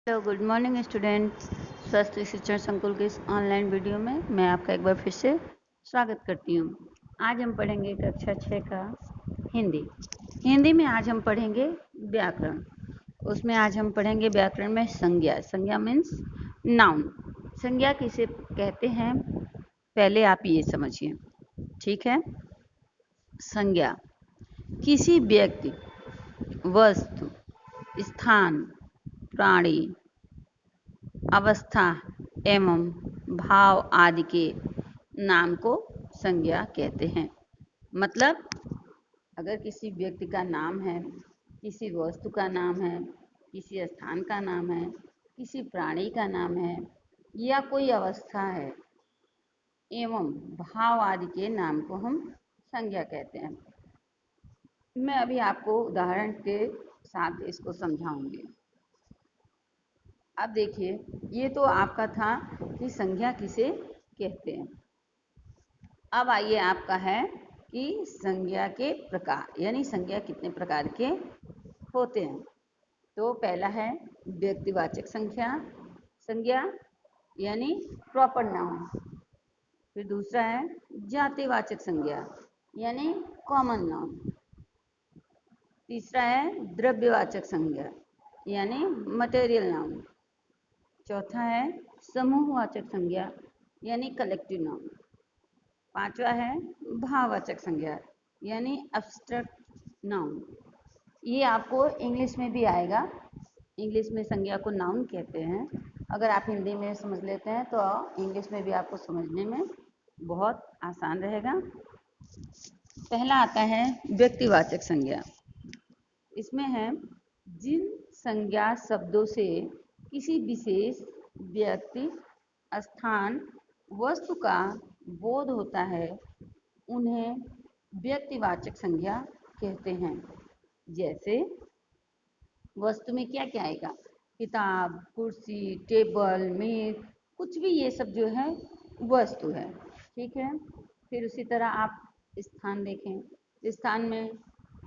Hello good morning student. स्वास्थ्य शिक्षण संकुल के इस ऑनलाइन वीडियो में मैं आपका एक बार फिर से स्वागत करती हूँ। आज हम पढ़ेंगे कक्षा 6 का हिंदी में आज हम पढ़ेंगे व्याकरण। उसमें आज हम पढ़ेंगे व्याकरण में संज्ञा मीन्स नाउन। संज्ञा किसे कहते हैं पहले आप ये समझिए, ठीक है। संज्ञा किसी व्यक्ति, वस्तु, स्थान, प्राणी, अवस्था एवं भाव आदि के नाम को संज्ञा कहते हैं। मतलब अगर किसी व्यक्ति का नाम है, किसी वस्तु का नाम है, किसी स्थान का नाम है, किसी प्राणी का नाम है या कोई अवस्था है एवं भाव आदि के नाम को हम संज्ञा कहते हैं। मैं अभी आपको उदाहरण के साथ इसको समझाऊंगी। अब देखिए, ये तो आपका था कि संज्ञा किसे कहते हैं। अब आइए आपका है कि संज्ञा के प्रकार, यानी संज्ञा कितने प्रकार के होते हैं। तो पहला है व्यक्तिवाचक संज्ञा यानी प्रॉपर नाउन। फिर दूसरा है जातिवाचक संज्ञा यानी कॉमन नाउन। तीसरा है द्रव्यवाचक संज्ञा यानी मटेरियल नाउन। चौथा है समूहवाचक संज्ञा यानी कलेक्टिव नाउन। पांचवा है भाववाचक संज्ञा यानी एब्स्ट्रैक्ट नाउन। ये आपको इंग्लिश में भी आएगा। इंग्लिश में संज्ञा को नाउन कहते हैं। अगर आप हिंदी में समझ लेते हैं तो इंग्लिश में भी आपको समझने में बहुत आसान रहेगा। पहला आता है व्यक्तिवाचक संज्ञा। इसमें है जिन संज्ञा शब्दों से किसी विशेष व्यक्ति, स्थान, वस्तु का बोध होता है उन्हें व्यक्तिवाचक संज्ञा कहते हैं। जैसे वस्तु में क्या क्या आएगा? किताब, कुर्सी, टेबल, मेज, कुछ भी ये सब जो है वस्तु है, ठीक है। फिर उसी तरह आप स्थान देखें, स्थान में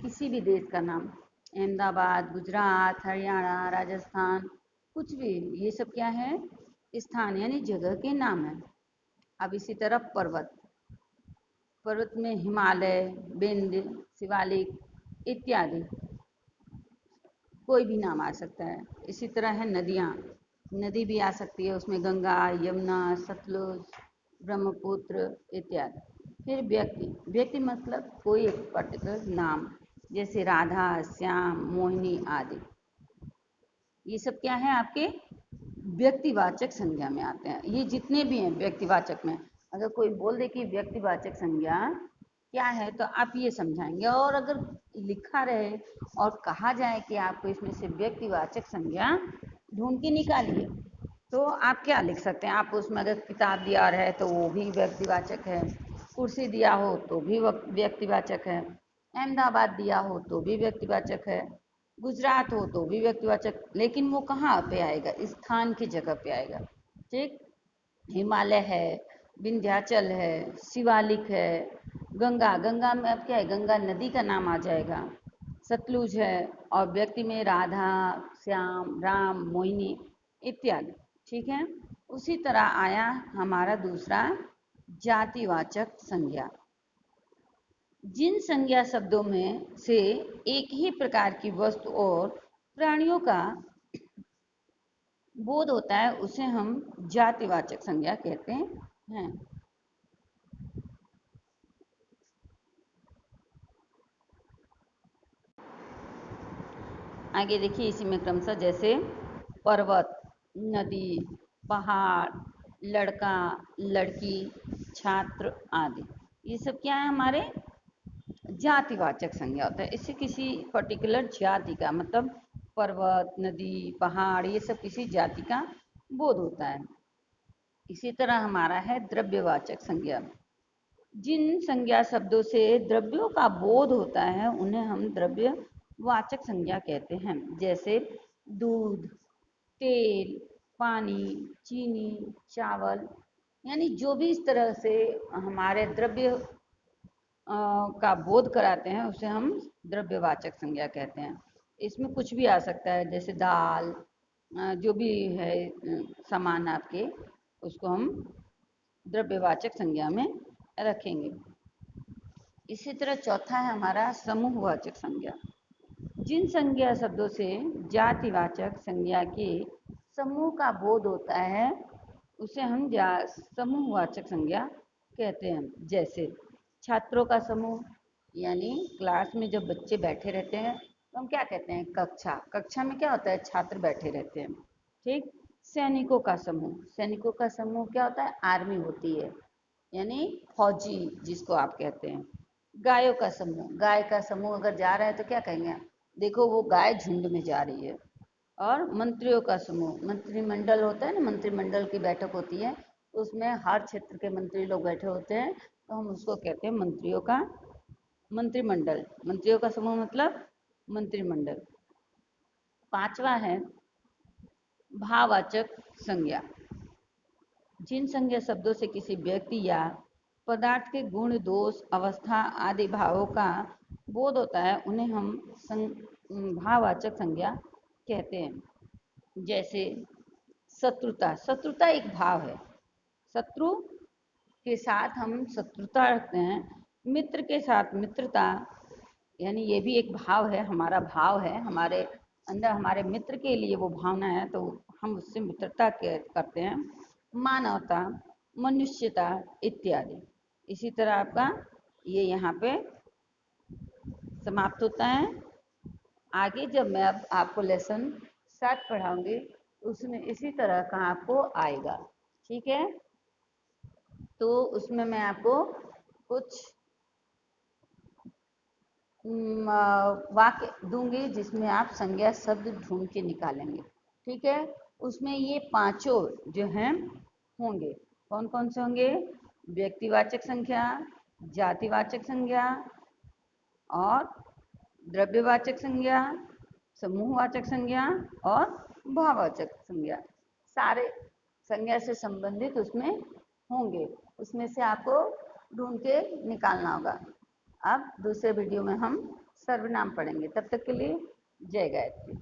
किसी भी देश का नाम, अहमदाबाद, गुजरात, हरियाणा, राजस्थान, कुछ भी, ये सब क्या है? स्थान यानी जगह के नाम है। अब इसी तरह पर्वत में हिमालय, विंध्य, शिवालिक इत्यादि, कोई भी नाम आ सकता है। इसी तरह है नदी भी आ सकती है, उसमें गंगा, यमुना, सतलुज, ब्रह्मपुत्र इत्यादि। फिर व्यक्ति मतलब कोई एक पर्टिकुलर नाम, जैसे राधा, श्याम, मोहिनी आदि। ये सब क्या है? आपके व्यक्तिवाचक संज्ञा में आते हैं। ये जितने भी हैं व्यक्तिवाचक में, अगर कोई बोल दे कि व्यक्तिवाचक संज्ञा क्या है तो आप ये समझाएंगे। और अगर लिखा रहे और कहा जाए कि आपको इसमें से व्यक्तिवाचक संज्ञा ढूंढ के निकालिए, तो आप क्या लिख सकते हैं? आप उसमें अगर किताब दिया है तो वो भी व्यक्तिवाचक है, कुर्सी दिया हो तो भी व्यक्तिवाचक है, अहमदाबाद दिया हो तो भी व्यक्तिवाचक है, गुजरात हो तो भी व्यक्तिवाचक। लेकिन वो कहाँ पे आएगा? स्थान की जगह पे आएगा, ठीक। हिमालय है, विंध्याचल है, शिवालिक है, गंगा में अब क्या है? गंगा नदी का नाम आ जाएगा। सतलुज है, और व्यक्ति में राधा, श्याम, राम, मोहिनी इत्यादि, ठीक है। उसी तरह आया हमारा दूसरा जातिवाचक संज्ञा। जिन संज्ञा शब्दों में से एक ही प्रकार की वस्तु और प्राणियों का बोध होता है उसे हम जातिवाचक संज्ञा कहते हैं। आगे देखिए इसी में क्रमशः, जैसे पर्वत, नदी, पहाड़, लड़का, लड़की, छात्र आदि, ये सब क्या है? हमारे जातिवाचक संज्ञा होता है। इससे किसी पर्टिकुलर जाति का, मतलब पर्वत, नदी, पहाड़, ये सब किसी जाति का बोध होता है। इसी तरह हमारा है द्रव्यवाचक संज्ञा। जिन संज्ञा शब्दों से द्रव्यों का बोध होता है उन्हें हम द्रव्यवाचक संज्ञा कहते हैं। जैसे दूध, तेल, पानी, चीनी, चावल, यानी जो भी इस तरह से हमारे द्रव्य का बोध कराते हैं उसे हम द्रव्यवाचक संज्ञा कहते हैं। इसमें कुछ भी आ सकता है, जैसे दाल, जो भी है सामान आपके, उसको हम द्रव्यवाचक संज्ञा में रखेंगे। इसी तरह चौथा है हमारा समूहवाचक संज्ञा। जिन संज्ञा शब्दों से जातिवाचक संज्ञा के समूह का बोध होता है उसे हम समूहवाचक संज्ञा कहते हैं। जैसे छात्रों का समूह, यानी क्लास में जब बच्चे बैठे रहते हैं तो हम क्या कहते हैं, कक्षा। कक्षा में क्या होता है, छात्र बैठे रहते हैं। ठीक। सैनिकों का समूह, सैनिकों का समूह क्या होता है, आर्मी होती है, यानी फौजी जिसको आप कहते हैं। गायों का समूह, गाय का समूह अगर जा रहा है तो क्या कहेंगे, देखो वो गाय झुंड में जा रही है। और मंत्रियों का समूह, मंत्रिमंडल होता है ना, मंत्रिमंडल की बैठक होती है, तो उसमें हर क्षेत्र के मंत्री लोग बैठे होते हैं, तो हम उसको कहते हैं मंत्रियों का मंत्रिमंडल। मंत्रियों का समूह मतलब मंत्रिमंडल। पांचवा है भाववाचक संज्ञा। जिन संज्ञा शब्दों से किसी व्यक्ति या पदार्थ के गुण, दोष, अवस्था आदि भावों का बोध होता है उन्हें हम भाववाचक संज्ञा कहते हैं। जैसे शत्रुता, शत्रुता एक भाव है। शत्रु के साथ हम शत्रुता रखते हैं। मित्र के साथ मित्रता, यानी ये भी एक भाव है, हमारा भाव है, हमारे अंदर हमारे मित्र के लिए वो भावना है, तो हम उससे मित्रता करते हैं। मानवता, मनुष्यता इत्यादि। इसी तरह आपका ये यहाँ पे समाप्त होता है। आगे जब मैं अब आपको लेसन 7 पढ़ाऊंगी उसमें इसी तरह का आपको आएगा। ठीक है, तो उसमें मैं आपको कुछ वाक्य दूंगी जिसमें आप संज्ञा शब्द ढूंढ के निकालेंगे। ठीक है, उसमें ये पांचों जो हैं होंगे, कौन कौन से होंगे, व्यक्तिवाचक संख्या, जातिवाचक संज्ञा और द्रव्यवाचक संज्ञा, समूहवाचक संज्ञा और भाववाचक संज्ञा। सारे संज्ञा से संबंधित उसमें होंगे, उसमें से आपको ढूंढ के निकालना होगा। अब दूसरे वीडियो में हम सर्वनाम पढ़ेंगे। तब तक के लिए जय गायत्री।